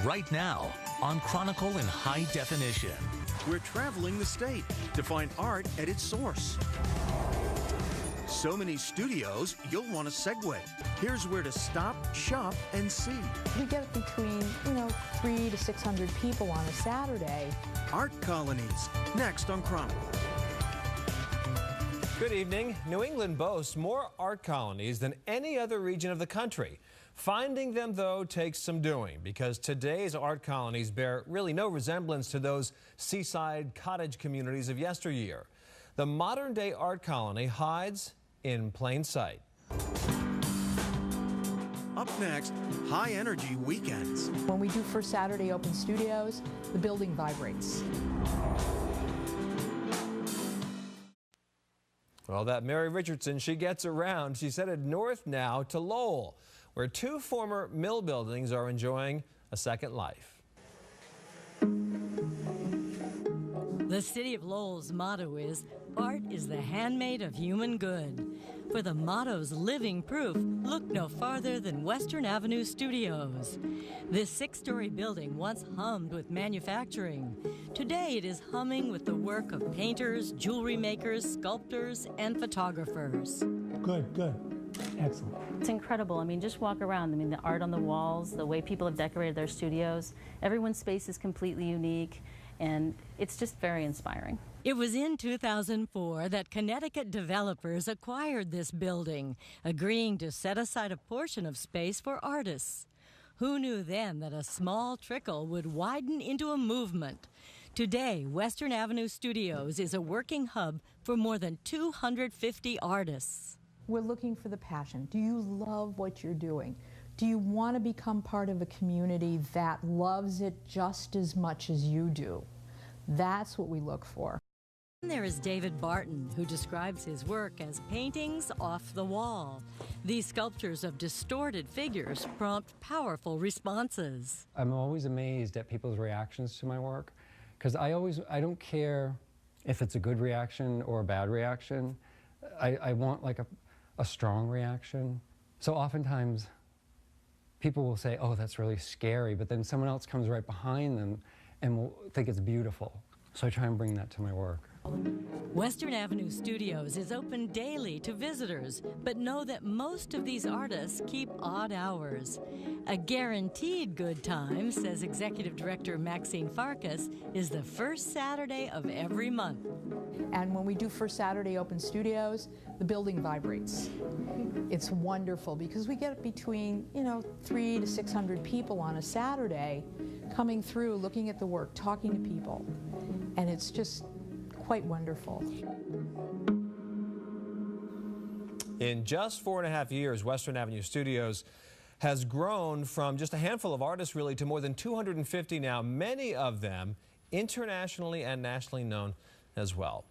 right now on Chronicle in High Definition. We're traveling the state to find art at its source. So many studios, you'll want to segue. Here's where to stop, shop, and see. We get between, 300 to 600 people on a Saturday. Art colonies, next on Chronicle. Good evening. New England boasts more art colonies than any other region of the country. Finding them, though, takes some doing because today's art colonies bear really no resemblance to those seaside cottage communities of yesteryear. The modern-day art colony hides in plain sight. Up next, high-energy weekends. When we do First Saturday Open Studios, the building vibrates. Well, that Mary Richardson, she gets around. She's headed north now to Lowell, where two former mill buildings are enjoying a second life. The city of Lowell's motto is, "Art is the handmaid of human good." For the motto's living proof, look no farther than Western Avenue Studios. This six-story building once hummed with manufacturing. Today it is humming with the work of painters, jewelry makers, sculptors, and photographers. Good. Excellent. It's incredible. I mean, just walk around. I mean, the art on the walls, the way people have decorated their studios. Everyone's space is completely unique, and it's just very inspiring. It was in 2004 that Connecticut developers acquired this building, agreeing to set aside a portion of space for artists. Who knew then that a small trickle would widen into a movement? Today, Western Avenue Studios is a working hub for more than 250 artists. We're looking for the passion. Do you love what you're doing? Do you want to become part of a community that loves it just as much as you do? That's what we look for. There is David Barton, who describes his work as paintings off the wall. These sculptures of distorted figures prompt powerful responses. I'm always amazed at people's reactions to my work, because I don't care if it's a good reaction or a bad reaction. I want like a strong reaction. So oftentimes people will say, "Oh, that's really scary," but then someone else comes right behind them and will think it's beautiful. So I try and bring that to my work. Western Avenue Studios is open daily to visitors, but know that most of these artists keep odd hours. A guaranteed good time, says Executive Director Maxine Farkas, is the first Saturday of every month. And when we do First Saturday Open Studios, the building vibrates. It's wonderful because we get between, 300 to 600 people on a Saturday coming through, looking at the work, talking to people. And it's just quite wonderful. In just 4.5 years, Western Avenue Studios has grown from just a handful of artists really to more than 250 now, many of them internationally and nationally known as well.